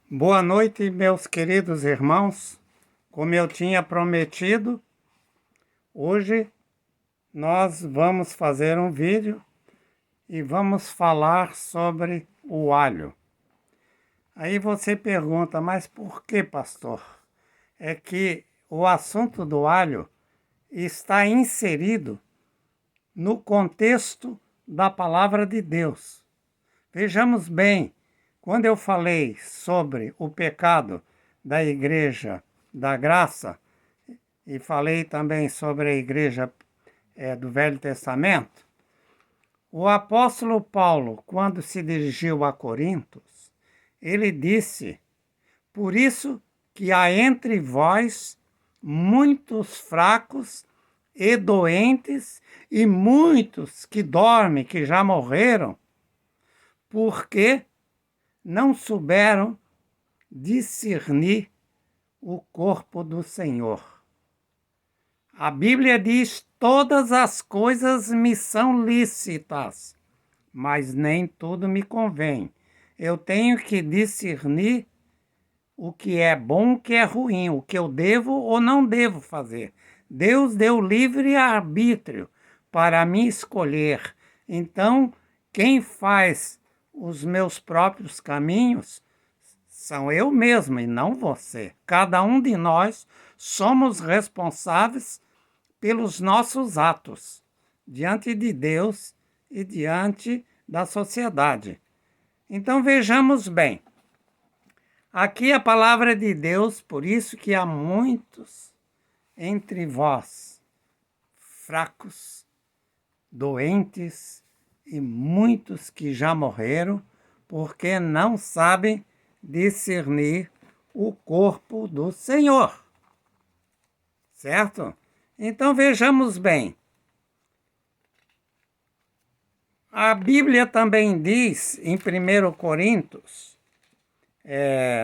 Boa noite, meus queridos irmãos. Como eu tinha prometido, hoje nós vamos fazer um vídeo e vamos falar sobre o alho. Aí você pergunta, mas por que, pastor? É que o assunto do alho está inserido no contexto da palavra de Deus. Vejamos bem, quando eu falei sobre o pecado da Igreja da Graça e falei também sobre a Igreja do Velho Testamento, o apóstolo Paulo, quando se dirigiu a Corintos, ele disse: por isso que há entre vós muitos fracos e doentes e muitos que dormem, que já morreram, porque não souberam discernir o corpo do Senhor. A Bíblia diz: todas as coisas me são lícitas, mas nem tudo me convém. Eu tenho que discernir o que é bom, o que é ruim, o que eu devo ou não devo fazer. Deus deu livre arbítrio para me escolher. Então, quem faz os meus próprios caminhos são eu mesmo e não você. Cada um de nós somos responsáveis pelos nossos atos diante de Deus e diante da sociedade. Então vejamos bem. Aqui a palavra de Deus, por isso que há muitos entre vós fracos, doentes e muitos que já morreram, porque não sabem discernir o corpo do Senhor. Certo? Então vejamos bem. A Bíblia também diz em 1 Coríntios,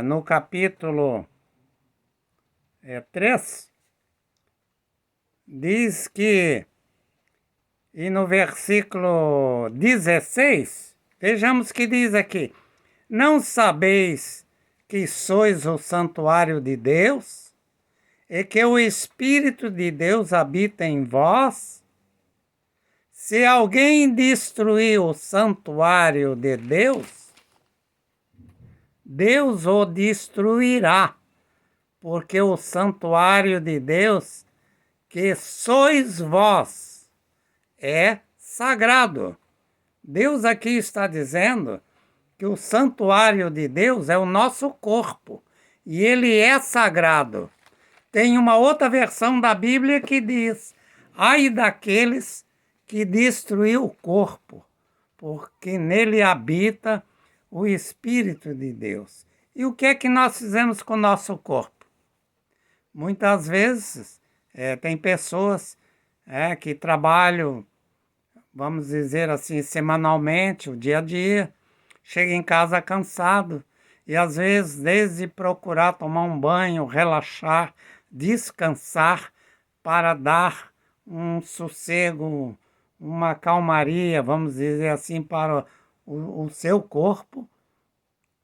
no capítulo 3, diz que, e no versículo 16, vejamos o que diz aqui: não sabeis que sois o santuário de Deus e que o Espírito de Deus habita em vós? Se alguém destruir o santuário de Deus, Deus o destruirá, porque o santuário de Deus, que sois vós, é sagrado. Deus aqui está dizendo que o santuário de Deus é o nosso corpo e ele é sagrado. Tem uma outra versão da Bíblia que diz: ai daqueles que destruiu o corpo, porque nele habita o Espírito de Deus. E o que é que nós fizemos com o nosso corpo? Muitas vezes tem pessoas que trabalham, vamos dizer assim, semanalmente, o dia a dia, chega em casa cansado e às vezes, desde procurar tomar um banho, relaxar, descansar, para dar um sossego, uma calmaria, vamos dizer assim, para o seu corpo,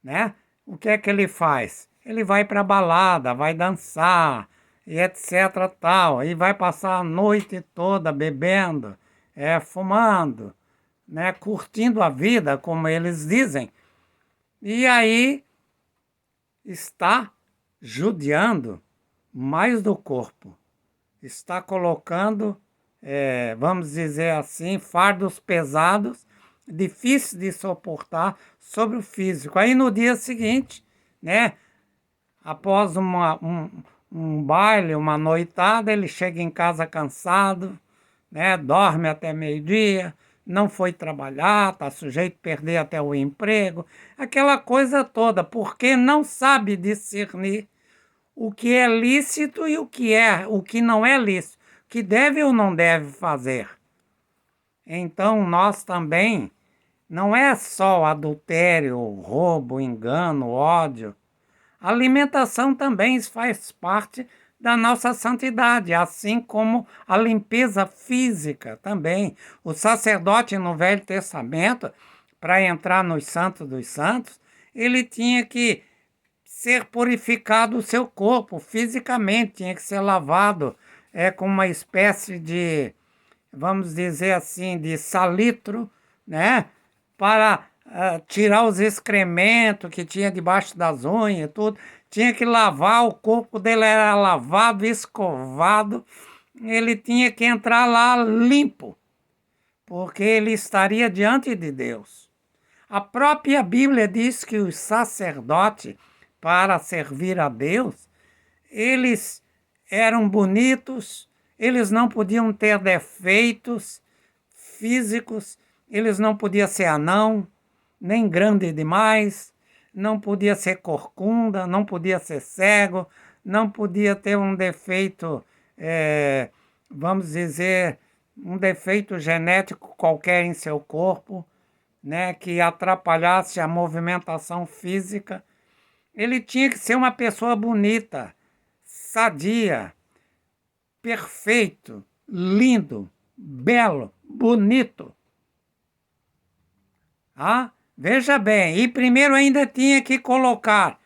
né? O que é que ele faz? Ele vai para a balada, vai dançar, e etc. tal, e vai passar a noite toda bebendo, fumando, né? Curtindo a vida, como eles dizem. E aí está judiando mais do corpo. Está colocando, vamos dizer assim, fardos pesados, difíceis de suportar sobre o físico. Aí no dia seguinte, né, após um baile, uma noitada, ele chega em casa cansado, né, dorme até meio-dia, não foi trabalhar, está sujeito a perder até o emprego, aquela coisa toda, porque não sabe discernir o que é lícito e o que não é lícito, o que deve ou não deve fazer. Então nós também, não é só adultério, roubo, engano, ódio. A alimentação também faz parte da nossa santidade, assim como a limpeza física também. O sacerdote no Velho Testamento, para entrar nos Santos dos Santos, ele tinha que ser purificado o seu corpo fisicamente, tinha que ser lavado com uma espécie de, vamos dizer assim, de salitro, né? Para tirar os excrementos que tinha debaixo das unhas e tudo. Tinha que lavar, o corpo dele era lavado, escovado. Ele tinha que entrar lá limpo, porque ele estaria diante de Deus. A própria Bíblia diz que os sacerdotes, para servir a Deus, eles eram bonitos, eles não podiam ter defeitos físicos, eles não podiam ser anão, nem grande demais, não podia ser corcunda, não podia ser cego, não podia ter um defeito, vamos dizer, um defeito genético qualquer em seu corpo, né, que atrapalhasse a movimentação física. Ele tinha que ser uma pessoa bonita, sadia, perfeito, lindo, belo, bonito. Veja bem, e primeiro ainda tinha que colocar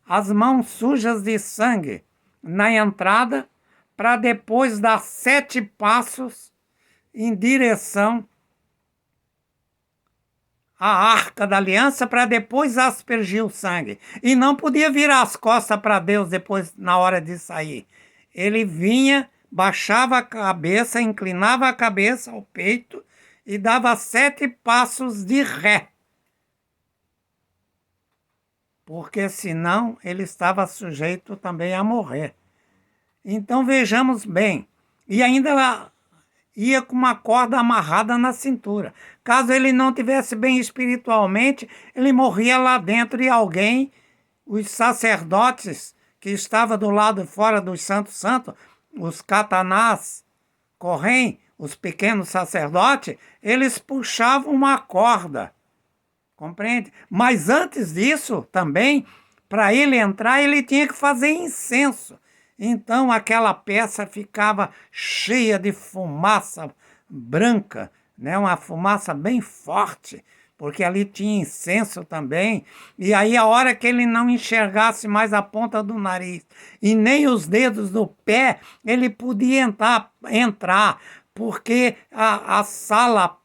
as mãos sujas de sangue na entrada, para depois dar 7 passos em direção à Arca da Aliança, para depois aspergir o sangue. E não podia virar as costas para Deus depois, na hora de sair. Ele vinha, baixava a cabeça, inclinava a cabeça ao peito e dava 7 passos de ré. Porque senão ele estava sujeito também a morrer. Então vejamos bem, e ainda ia com uma corda amarrada na cintura. Caso ele não tivesse bem espiritualmente, ele morria lá dentro e alguém, os sacerdotes que estavam do lado fora dos santos, os catanás, correm, os pequenos sacerdotes, eles puxavam uma corda. Compreende? Mas antes disso, também, para ele entrar, ele tinha que fazer incenso. Então aquela peça ficava cheia de fumaça branca, né? Uma fumaça bem forte, porque ali tinha incenso também. E aí a hora que ele não enxergasse mais a ponta do nariz e nem os dedos do pé, ele podia entrar, porque a sala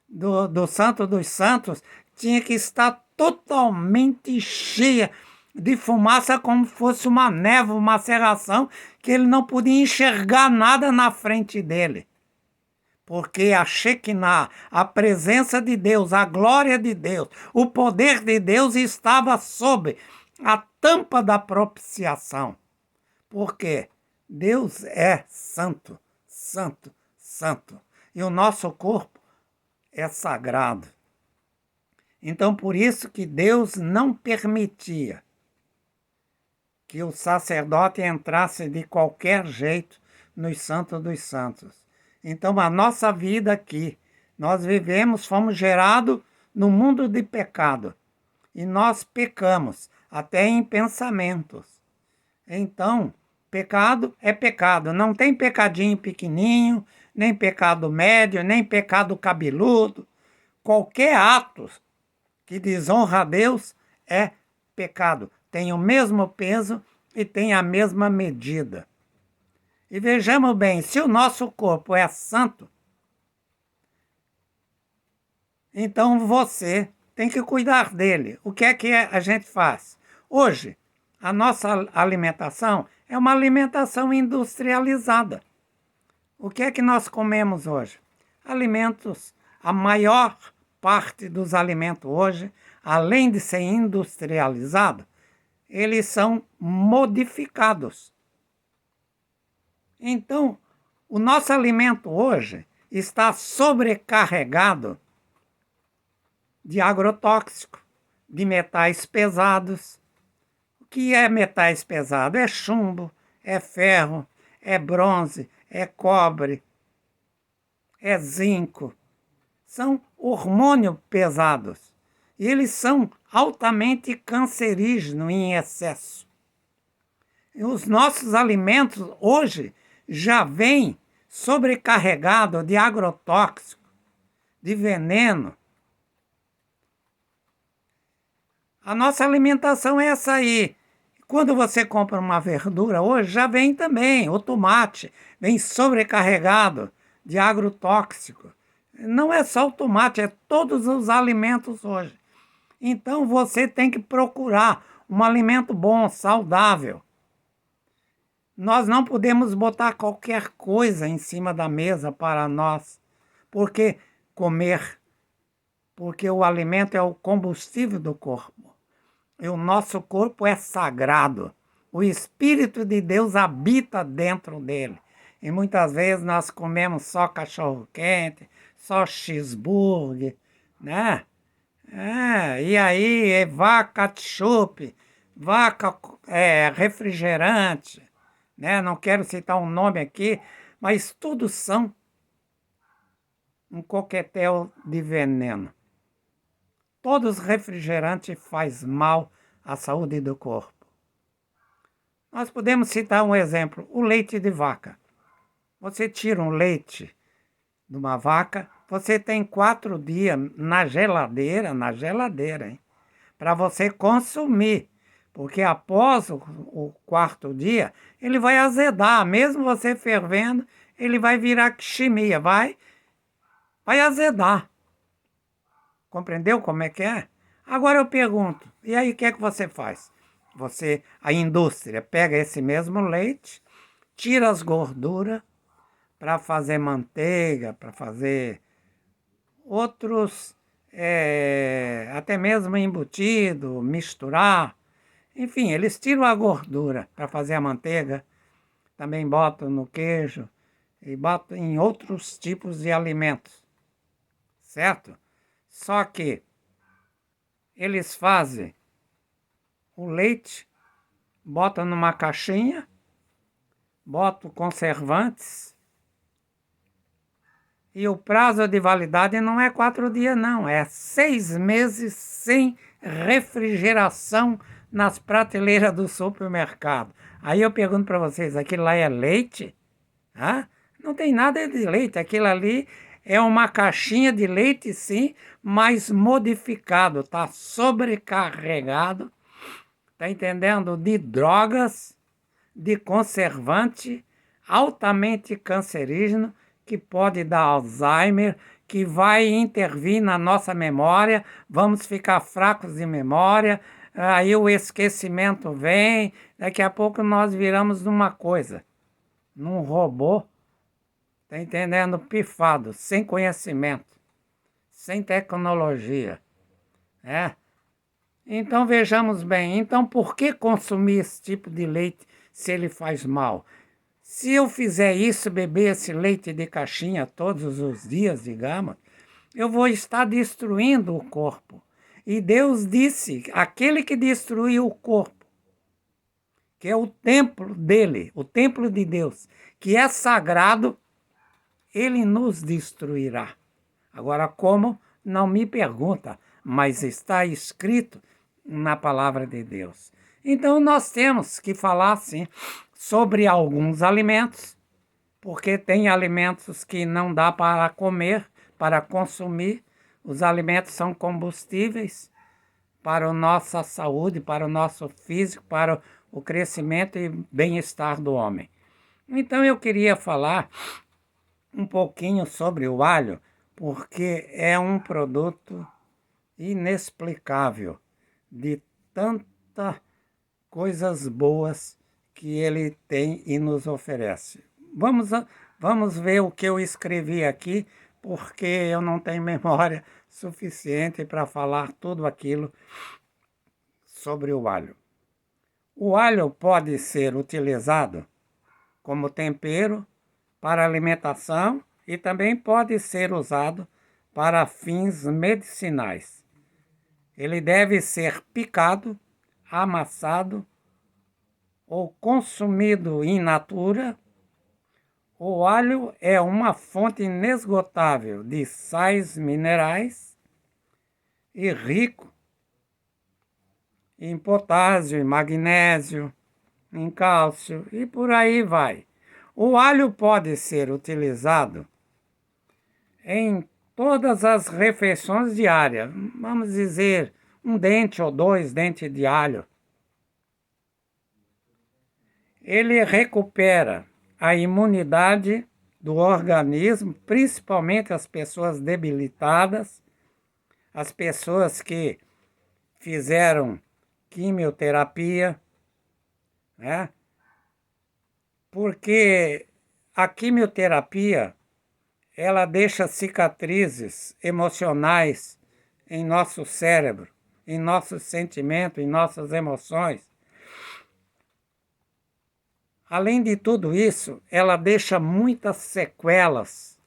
do Santo dos Santos tinha que estar totalmente cheia de fumaça, como fosse uma névoa, uma cerração, que ele não podia enxergar nada na frente dele. Porque a Shekinah, a presença de Deus, a glória de Deus, o poder de Deus estava sob a tampa da propiciação. Porque Deus é santo, santo, santo. E o nosso corpo é sagrado. Então, por isso que Deus não permitia que o sacerdote entrasse de qualquer jeito nos santos dos santos. Então, a nossa vida aqui, nós vivemos, fomos gerados no mundo de pecado. E nós pecamos, até em pensamentos. Então, pecado é pecado. Não tem pecadinho pequenininho, nem pecado médio, nem pecado cabeludo. Qualquer ato que desonra a Deus é pecado. Tem o mesmo peso e tem a mesma medida. E vejamos bem, se o nosso corpo é santo, então você tem que cuidar dele. O que é a gente faz? Hoje, a nossa alimentação é uma alimentação industrializada. O que é que nós comemos hoje? Alimentos, a maior parte dos alimentos hoje, além de ser industrializado, eles são modificados. Então, o nosso alimento hoje está sobrecarregado de agrotóxico, de metais pesados. O que é metais pesados? É chumbo, é ferro, é bronze, é cobre, é zinco. São hormônios pesados. E eles são altamente cancerígenos em excesso. E os nossos alimentos hoje já vêm sobrecarregados de agrotóxico, de veneno. A nossa alimentação é essa aí. Quando você compra uma verdura, hoje já vem também o tomate, vem sobrecarregado de agrotóxico. Não é só o tomate, é todos os alimentos hoje. Então você tem que procurar um alimento bom, saudável. Nós não podemos botar qualquer coisa em cima da mesa para nós, porque comer, porque o alimento é o combustível do corpo. E o nosso corpo é sagrado. O Espírito de Deus habita dentro dele. E muitas vezes nós comemos só cachorro-quente, só cheeseburger, né? E aí é vaca ketchup, vaca refrigerante, né? Não quero citar um nome aqui, mas tudo são um coquetel de veneno. Todos os refrigerantes faz mal à saúde do corpo. Nós podemos citar um exemplo, o leite de vaca. Você tira um leite de uma vaca, você tem 4 dias na geladeira, hein? Para você consumir. Porque após o 4º dia, ele vai azedar. Mesmo você fervendo, ele vai virar quimia, vai azedar. Compreendeu como é que é? Agora eu pergunto, e aí o que é que você faz? A indústria pega esse mesmo leite, tira as gorduras para fazer manteiga, para fazer outros, até mesmo embutido, misturar. Enfim, eles tiram a gordura para fazer a manteiga, também botam no queijo e botam em outros tipos de alimentos, certo? Só que eles fazem o leite, botam numa caixinha, botam conservantes e o prazo de validade não é 4 dias não, é 6 meses sem refrigeração nas prateleiras do supermercado. Aí eu pergunto para vocês, aquilo lá é leite? Não tem nada de leite, aquilo ali é uma caixinha de leite sim, mas modificado, está sobrecarregado, está entendendo? De drogas, de conservante altamente cancerígeno, que pode dar Alzheimer, que vai intervir na nossa memória, vamos ficar fracos de memória, aí o esquecimento vem, daqui a pouco nós viramos numa coisa, num robô, tá entendendo? Pifado, sem conhecimento, sem tecnologia, né? Então vejamos bem, então por que consumir esse tipo de leite se ele faz mal? Se eu fizer isso, beber esse leite de caixinha todos os dias, digamos, eu vou estar destruindo o corpo. E Deus disse, aquele que destruiu o corpo, que é o templo dele, o templo de Deus, que é sagrado, ele nos destruirá. Agora, como? Não me pergunta, mas está escrito na palavra de Deus. Então, nós temos que falar, sim, sobre alguns alimentos, porque tem alimentos que não dá para comer, para consumir. Os alimentos são combustíveis para a nossa saúde, para o nosso físico, para o crescimento e bem-estar do homem. Então, eu queria falar um pouquinho sobre o alho, porque é um produto inexplicável de tantas coisas boas que ele tem e nos oferece. Vamos ver o que eu escrevi aqui, porque eu não tenho memória suficiente para falar tudo aquilo sobre o alho. O alho pode ser utilizado como tempero para alimentação e também pode ser usado para fins medicinais. Ele deve ser picado, amassado ou consumido in natura. O alho é uma fonte inesgotável de sais minerais e rico em potássio, em magnésio, em cálcio e por aí vai. O alho pode ser utilizado em todas as refeições diárias. Vamos dizer, um dente ou 2 dentes de alho. Ele recupera a imunidade do organismo, principalmente as pessoas debilitadas, as pessoas que fizeram quimioterapia, né? Porque a quimioterapia, ela deixa cicatrizes emocionais em nosso cérebro, em nossos sentimentos, em nossas emoções. Além de tudo isso, ela deixa muitas sequelas,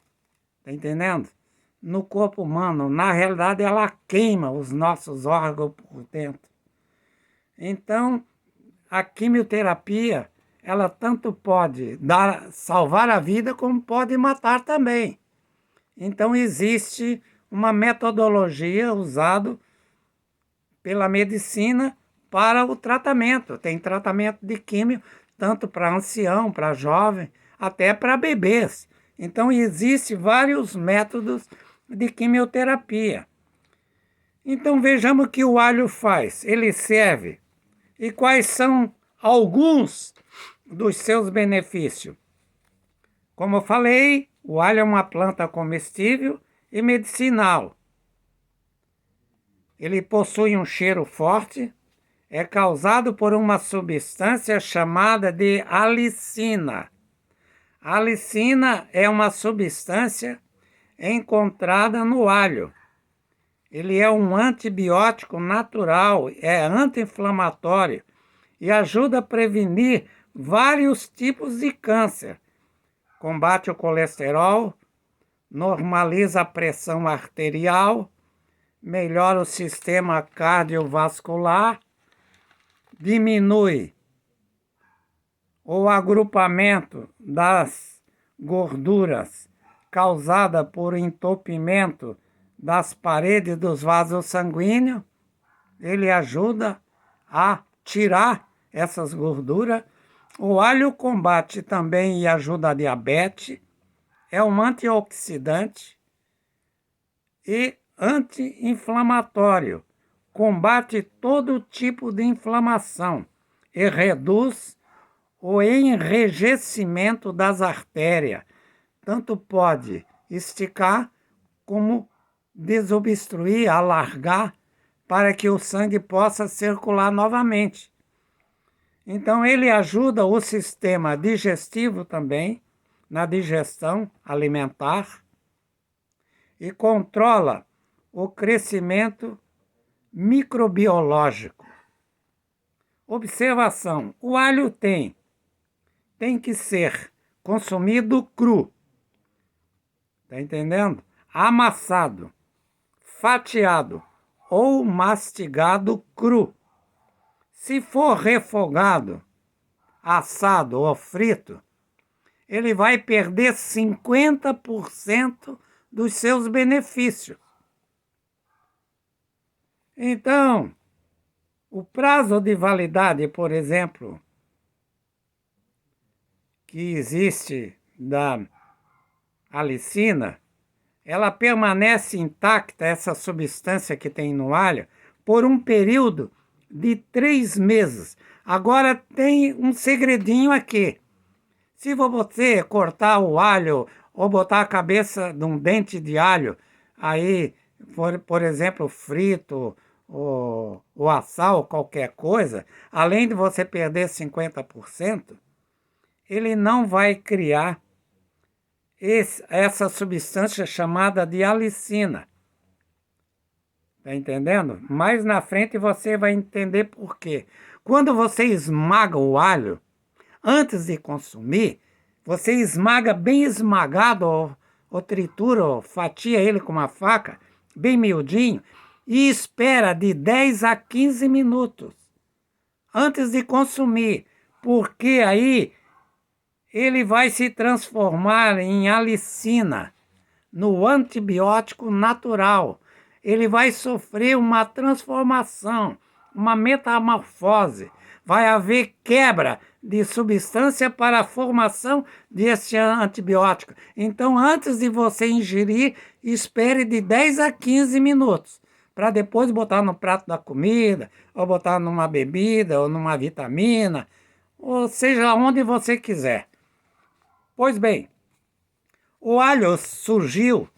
tá entendendo? No corpo humano. Na realidade, ela queima os nossos órgãos por dentro. Então, a quimioterapia, ela tanto pode salvar a vida, como pode matar também. Então, existe uma metodologia usada pela medicina para o tratamento. Tem tratamento de químio, tanto para ancião, para jovem, até para bebês. Então, existem vários métodos de quimioterapia. Então, vejamos o que o alho faz. Ele serve. E quais são alguns dos seus benefícios? Como eu falei, o alho é uma planta comestível e medicinal. Ele possui um cheiro forte, é causado por uma substância chamada de alicina. A alicina é uma substância encontrada no alho. Ele é um antibiótico natural, é anti-inflamatório e ajuda a prevenir vários tipos de câncer. Combate o colesterol, normaliza a pressão arterial, melhora o sistema cardiovascular, diminui o agrupamento das gorduras causada por entupimento das paredes dos vasos sanguíneos. Ele ajuda a tirar essas gorduras. O alho combate também e ajuda a diabetes, é um antioxidante e anti-inflamatório. Combate todo tipo de inflamação e reduz o enrijecimento das artérias. Tanto pode esticar como desobstruir, alargar, para que o sangue possa circular novamente. Então, ele ajuda o sistema digestivo também, na digestão alimentar, e controla o crescimento microbiológico. Observação: o alho tem que ser consumido cru, tá entendendo? Amassado, fatiado ou mastigado cru. Se for refogado, assado ou frito, ele vai perder 50% dos seus benefícios. Então, o prazo de validade, por exemplo, que existe da alicina, ela permanece intacta, essa substância que tem no alho, por um período de 3 meses. Agora tem um segredinho aqui. Se você cortar o alho ou botar a cabeça de um dente de alho, aí, por exemplo, frito ou assar ou qualquer coisa, além de você perder 50%, ele não vai criar essa substância chamada de alicina. Tá entendendo? Mais na frente você vai entender por quê. Quando você esmaga o alho, antes de consumir, você esmaga bem esmagado, ou tritura, ou fatia ele com uma faca, bem miudinho, e espera de 10 a 15 minutos antes de consumir, porque aí ele vai se transformar em alicina, no antibiótico natural. Ele vai sofrer uma transformação, uma metamorfose. Vai haver quebra de substância para a formação desse antibiótico. Então, antes de você ingerir, espere de 10 a 15 minutos, para depois botar no prato da comida, ou botar numa bebida, ou numa vitamina, ou seja, onde você quiser. Pois bem, o alho surgiu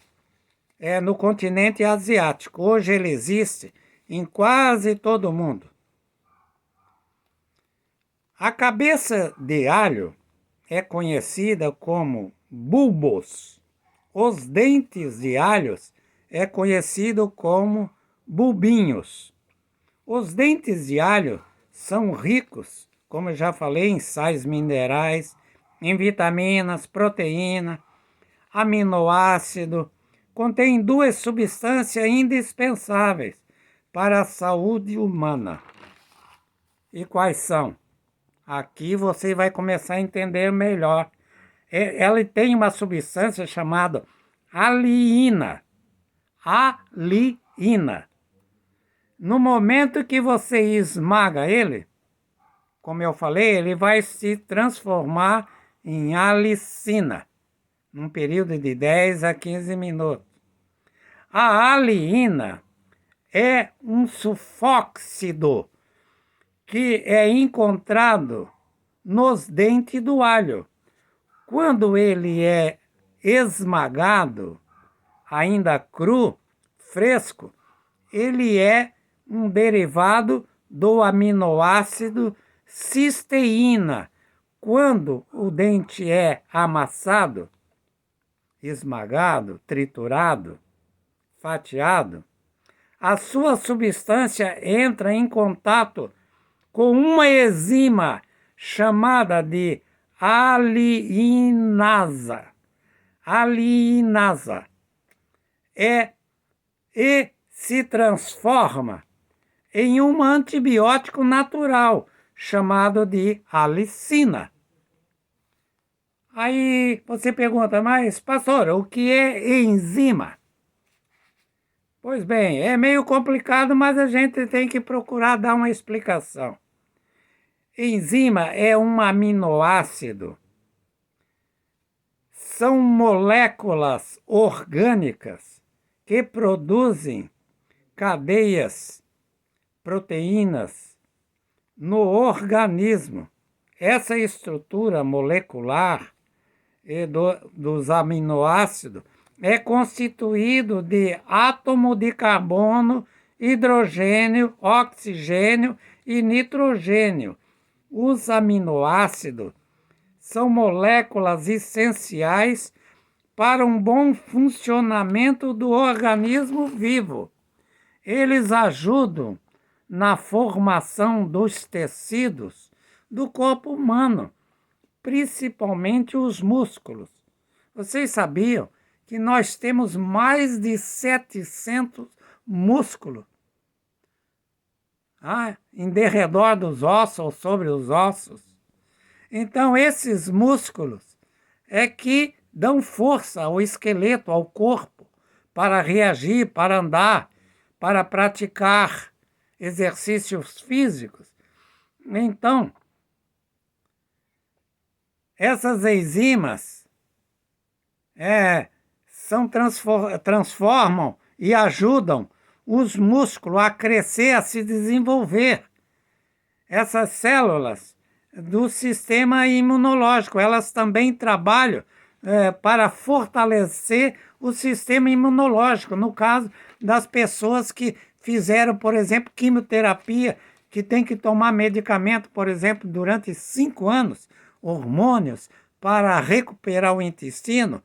no continente asiático. Hoje ele existe em quase todo o mundo. A cabeça de alho é conhecida como bulbos. Os dentes de alhos é conhecido como bulbinhos. Os dentes de alho são ricos, como eu já falei, em sais minerais, em vitaminas, proteína, aminoácido. Contém duas substâncias indispensáveis para a saúde humana. E quais são? Aqui você vai começar a entender melhor. Ela tem uma substância chamada aliina. Aliina. No momento que você esmaga ele, como eu falei, ele vai se transformar em alicina, num período de 10 a 15 minutos. A aliina é um sulfóxido que é encontrado nos dentes do alho. Quando ele é esmagado, ainda cru, fresco, ele é um derivado do aminoácido cisteína. Quando o dente é amassado, esmagado, triturado, fatiado, a sua substância entra em contato com uma enzima chamada de aliinasa. Aliinasa. E se transforma em um antibiótico natural chamado de alicina. Aí você pergunta, mas pastor, o que é enzima? Pois bem, é meio complicado, mas a gente tem que procurar dar uma explicação. Enzima é um aminoácido. São moléculas orgânicas que produzem cadeias, proteínas no organismo. Essa estrutura molecular dos aminoácidos é constituído de átomo de carbono, hidrogênio, oxigênio e nitrogênio. Os aminoácidos são moléculas essenciais para um bom funcionamento do organismo vivo. Eles ajudam na formação dos tecidos do corpo humano, principalmente os músculos. Vocês sabiam que nós temos mais de 700 músculos em derredor dos ossos ou sobre os ossos? Então, esses músculos é que dão força ao esqueleto, ao corpo, para reagir, para andar, para praticar exercícios físicos. Então, essas enzimas transformam e ajudam os músculos a crescer, a se desenvolver. Essas células do sistema imunológico, elas também trabalham para fortalecer o sistema imunológico. No caso das pessoas que fizeram, por exemplo, quimioterapia, que tem que tomar medicamento, por exemplo, durante 5 anos, hormônios, para recuperar o intestino,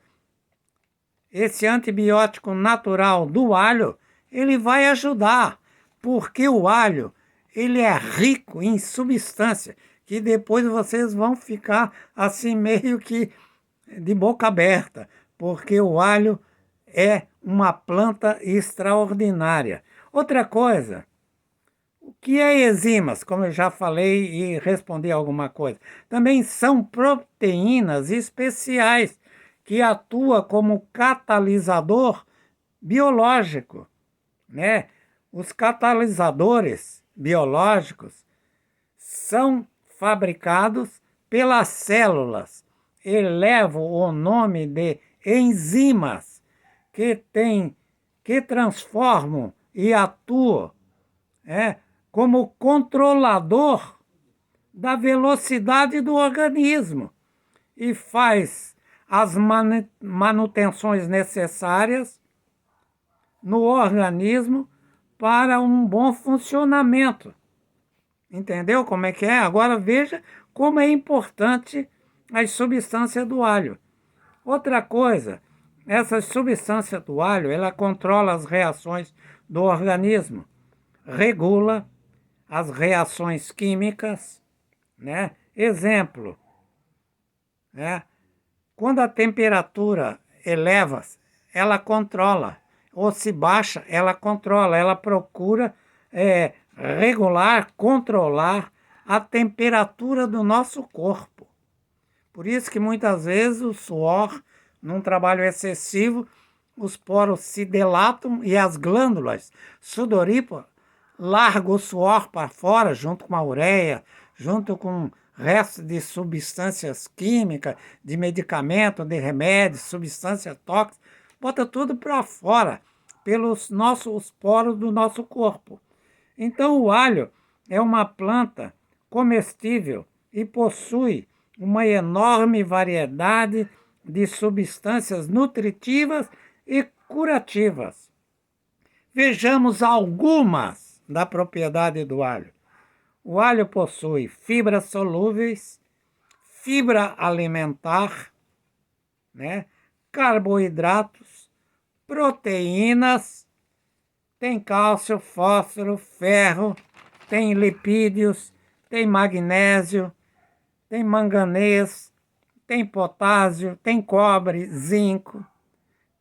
esse antibiótico natural do alho, ele vai ajudar, porque o alho, ele é rico em substância, que depois vocês vão ficar assim meio que de boca aberta, porque o alho é uma planta extraordinária. Outra coisa, o que é enzimas? Como eu já falei e respondi alguma coisa. Também são proteínas especiais que atuam como catalisador biológico, né? Os catalisadores biológicos são fabricados pelas células e levam o nome de enzimas que transformam e atuam como controlador da velocidade do organismo e faz as manutenções necessárias no organismo para um bom funcionamento. Entendeu como é que é? Agora veja como é importante as substâncias do alho. Outra coisa, essa substância do alho, ela controla as reações do organismo, regula as reações químicas, né? Exemplo, né? Quando a temperatura eleva, ela controla, ou se baixa, ela controla, ela procura regular, controlar a temperatura do nosso corpo. Por isso que muitas vezes o suor, num trabalho excessivo, os poros se dilatam e as glândulas sudoríparas largam o suor para fora, junto com a ureia, junto com resto de substâncias químicas, de medicamento, de remédios, substâncias tóxicas, bota tudo para fora, pelos nossos poros do nosso corpo. Então o alho é uma planta comestível e possui uma enorme variedade de substâncias nutritivas e curativas. Vejamos algumas da propriedade do alho. O alho possui fibras solúveis, fibra alimentar, né? Carboidratos, proteínas, tem cálcio, fósforo, ferro, tem lipídios, tem magnésio, tem manganês, tem potássio, tem cobre, zinco,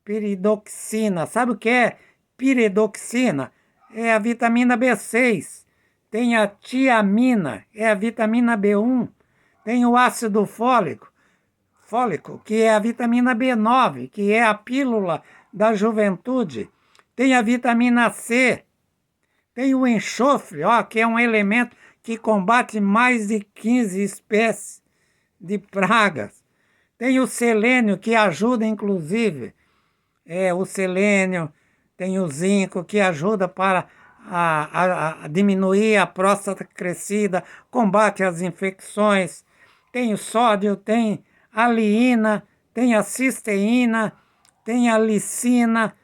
piridoxina. Sabe o que é piridoxina? É a vitamina B6. Tem a tiamina, é a vitamina B1. Tem o ácido fólico, que é a vitamina B9, que é a pílula da juventude. Tem a vitamina C. Tem o enxofre, que é um elemento que combate mais de 15 espécies de pragas. Tem o selênio, que ajuda, inclusive, o selênio. Tem o zinco, que ajuda para a diminuir a próstata crescida, combate as infecções. Tem o sódio, tem a liina, tem a cisteína, tem a lisina.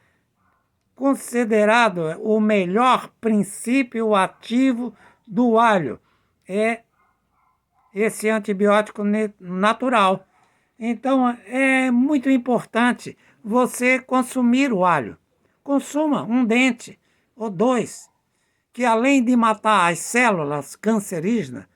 Considerado o melhor princípio ativo do alho é esse antibiótico natural. Então é muito importante você consumir o alho. Consuma um dente ou dois, que além de matar as células cancerígenas,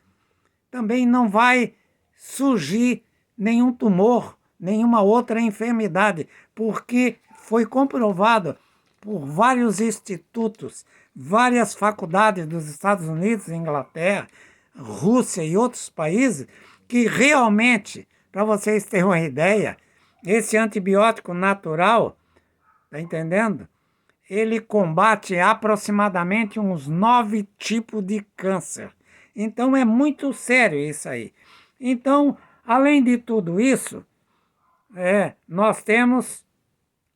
também não vai surgir nenhum tumor, nenhuma outra enfermidade, porque foi comprovado por vários institutos, várias faculdades dos Estados Unidos, Inglaterra, Rússia e outros países, que realmente, para vocês terem uma ideia, esse antibiótico natural, tá entendendo? Ele combate aproximadamente uns 9 tipos de câncer. Então é muito sério isso aí. Então, além de tudo isso, nós temos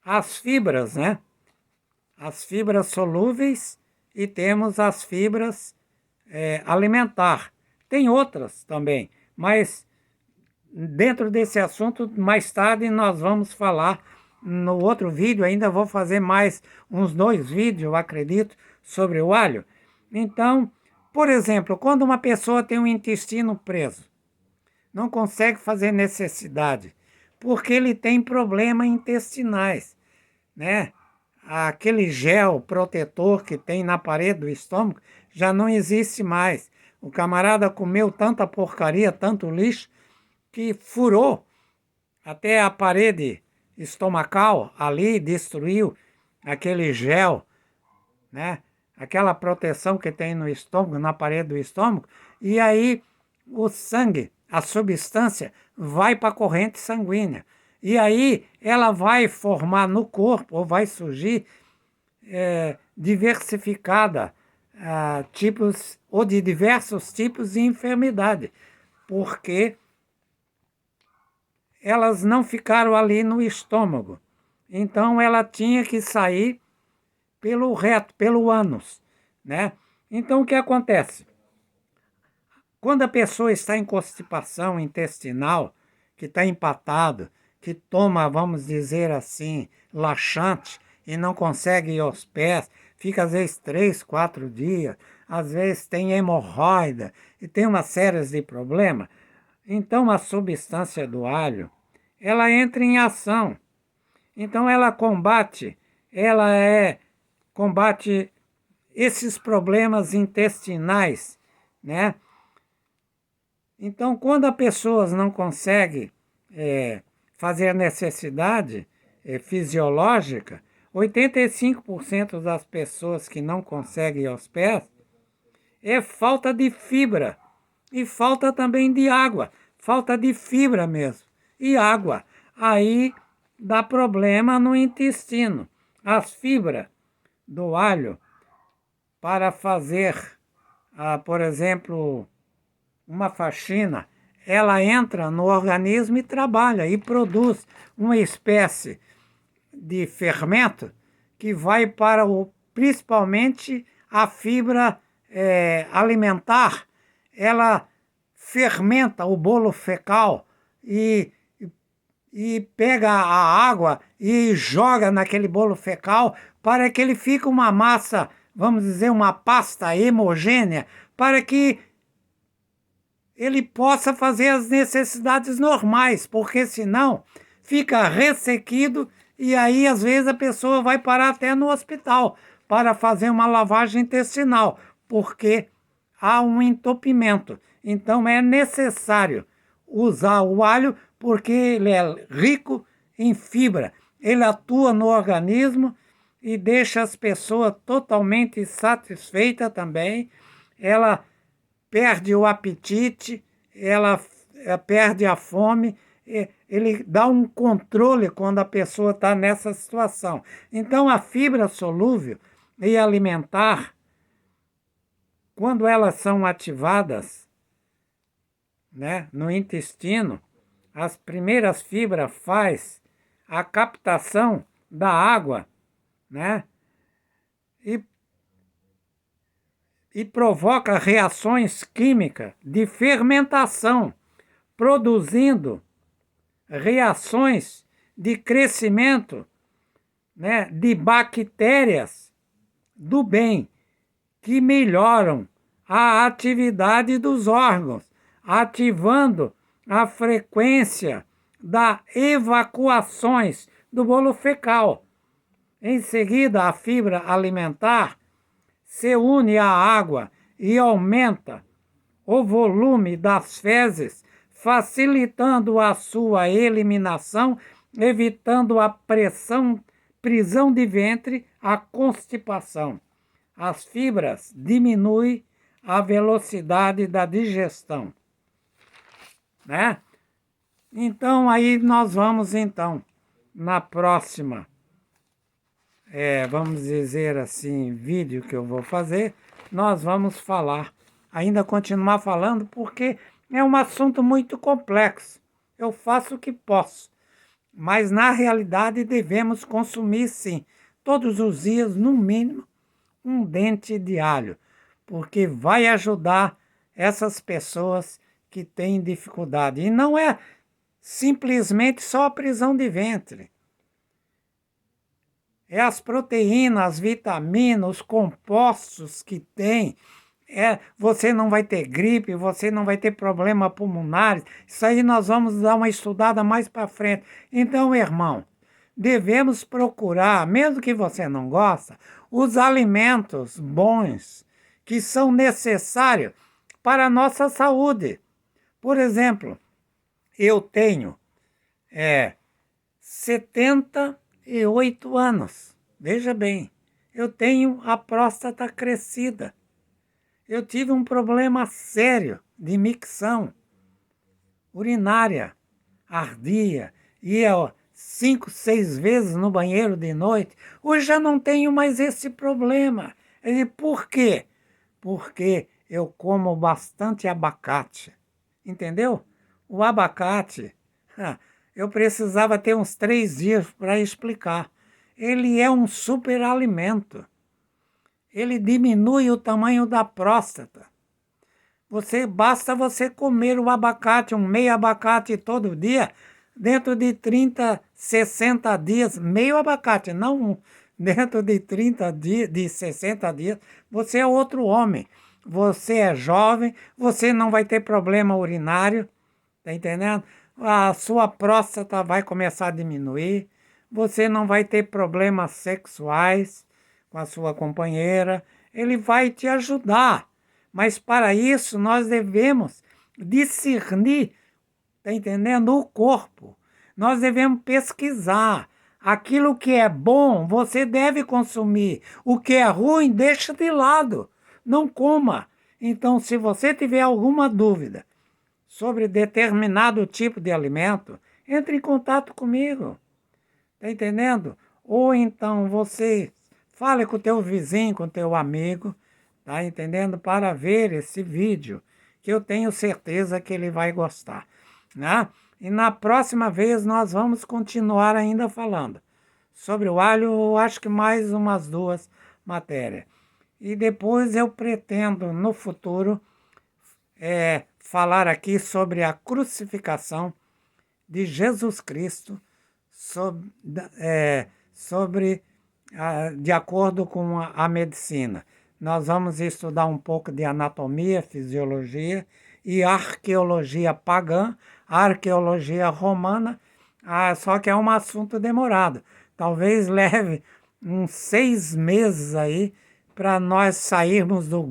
as fibras, né? As fibras solúveis e temos as fibras alimentar. Tem outras também, mas dentro desse assunto, mais tarde nós vamos falar no outro vídeo. Ainda vou fazer mais uns 2 vídeos, eu acredito, sobre o alho. Então, por exemplo, quando uma pessoa tem um intestino preso, não consegue fazer necessidade, porque ele tem problemas intestinais, né? Aquele gel protetor que tem na parede do estômago já não existe mais. O camarada comeu tanta porcaria, tanto lixo, que furou até a parede estomacal ali, destruiu aquele gel, né? Aquela proteção que tem no estômago, na parede do estômago, e aí o sangue, a substância, vai para a corrente sanguínea. E aí ela vai formar no corpo, ou vai surgir diversificada, tipos, ou de diversos tipos de enfermidade, porque elas não ficaram ali no estômago. Então ela tinha que sair pelo reto, pelo ânus, né? Então o que acontece? Quando a pessoa está em constipação intestinal, que está empatado, que toma, vamos dizer assim, laxante e não consegue ir aos pés, fica às vezes 3, 4 dias, às vezes tem hemorroida e tem uma série de problemas, então a substância do alho, ela entra em ação. Então combate esses problemas intestinais, né? Então, quando a pessoa não consegue fazer a necessidade fisiológica, 85% das pessoas que não conseguem ir aos pés é falta de fibra e falta também de água, falta de fibra mesmo e água. Aí dá problema no intestino. As fibras do alho para fazer, por exemplo, uma faxina, ela entra no organismo e trabalha e produz uma espécie de fermento que vai para principalmente a fibra alimentar. Ela fermenta o bolo fecal e pega a água e joga naquele bolo fecal para que ele fique uma massa, vamos dizer, uma pasta homogênea, para que ele possa fazer as necessidades normais, porque senão fica ressequido e aí às vezes a pessoa vai parar até no hospital para fazer uma lavagem intestinal, porque há um entupimento. Então é necessário usar o alho porque ele é rico em fibra. Ele atua no organismo e deixa as pessoas totalmente satisfeitas também. Ela perde o apetite, ela perde a fome, ele dá um controle quando a pessoa está nessa situação. Então, a fibra solúvel e alimentar, quando elas são ativadas, né, no intestino, as primeiras fibras faz a captação da água, né, e provoca reações químicas de fermentação, produzindo reações de crescimento, né, de bactérias do bem, que melhoram a atividade dos órgãos, ativando a frequência das evacuações do bolo fecal. Em seguida, a fibra alimentar se une à água e aumenta o volume das fezes, facilitando a sua eliminação, evitando a prisão de ventre, a constipação. As fibras diminuem a velocidade da digestão, né? Então, aí nós vamos, então, na próxima, vamos dizer assim, vídeo que eu vou fazer, nós vamos falar, ainda continuar falando, porque é um assunto muito complexo. Eu faço o que posso, mas na realidade devemos consumir sim, todos os dias, no mínimo, um dente de alho, porque vai ajudar essas pessoas que têm dificuldade. E não é simplesmente só a prisão de ventre. É as proteínas, as vitaminas, os compostos que tem. Você não vai ter gripe, você não vai ter problema pulmonares. Isso aí nós vamos dar uma estudada mais para frente. Então, irmão, devemos procurar, mesmo que você não gosta, os alimentos bons que são necessários para a nossa saúde. Por exemplo, eu tenho 78 anos. Veja bem, eu tenho a próstata crescida. Eu tive um problema sério de micção urinária, ardia, ia 5, 6 vezes no banheiro de noite. Hoje já não tenho mais esse problema. E por quê? Porque eu como bastante abacate. Entendeu? O abacate, eu precisava ter uns 3 dias para explicar. Ele é um superalimento. Ele diminui o tamanho da próstata. Basta você comer o abacate, um meio abacate todo dia, dentro de 30, 60 dias, meio abacate, não um. Dentro de 30 dias, de 60 dias, você é outro homem. Você é jovem, você não vai ter problema urinário, tá entendendo? A sua próstata vai começar a diminuir, você não vai ter problemas sexuais com a sua companheira, ele vai te ajudar. Mas para isso nós devemos discernir, tá entendendo? O corpo. Nós devemos pesquisar. Aquilo que é bom, você deve consumir. O que é ruim, deixa de lado. Não coma. Então, se você tiver alguma dúvida sobre determinado tipo de alimento, entre em contato comigo. Tá entendendo? Ou então você fale com o teu vizinho, com o teu amigo, tá entendendo? Para ver esse vídeo, que eu tenho certeza que ele vai gostar, né? E na próxima vez nós vamos continuar ainda falando sobre o alho, eu acho que mais umas 2 matérias. E depois eu pretendo, no futuro, falar aqui sobre a crucificação de Jesus Cristo, de acordo com a medicina. Nós vamos estudar um pouco de anatomia, fisiologia e arqueologia pagã, arqueologia romana, só que é um assunto demorado. Talvez leve uns 6 meses aí para nós sairmos do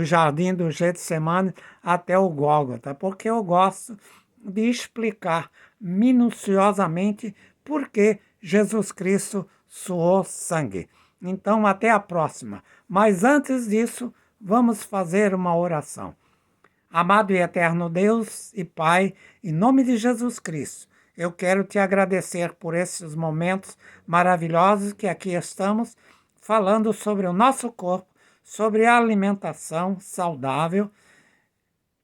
jardim do Getsemane até o Gólgota, porque eu gosto de explicar minuciosamente por que Jesus Cristo suou sangue. Então, até a próxima. Mas antes disso, vamos fazer uma oração. Amado e eterno Deus e Pai, em nome de Jesus Cristo, eu quero te agradecer por esses momentos maravilhosos que aqui estamos falando sobre o nosso corpo, sobre a alimentação saudável,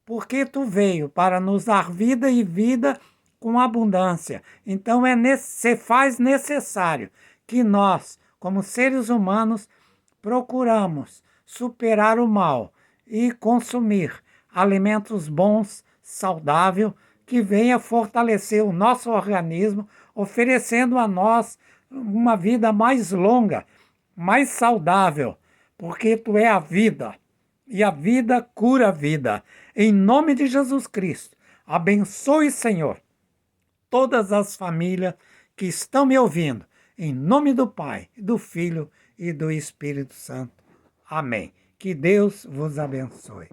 porque tu veio para nos dar vida e vida com abundância. Então se faz necessário que nós, como seres humanos, procuramos superar o mal e consumir alimentos bons, saudáveis, que venha fortalecer o nosso organismo, oferecendo a nós uma vida mais longa, mais saudável, porque tu é a vida. E a vida cura a vida. Em nome de Jesus Cristo, abençoe, Senhor, todas as famílias que estão me ouvindo. Em nome do Pai, do Filho e do Espírito Santo. Amém. Que Deus vos abençoe.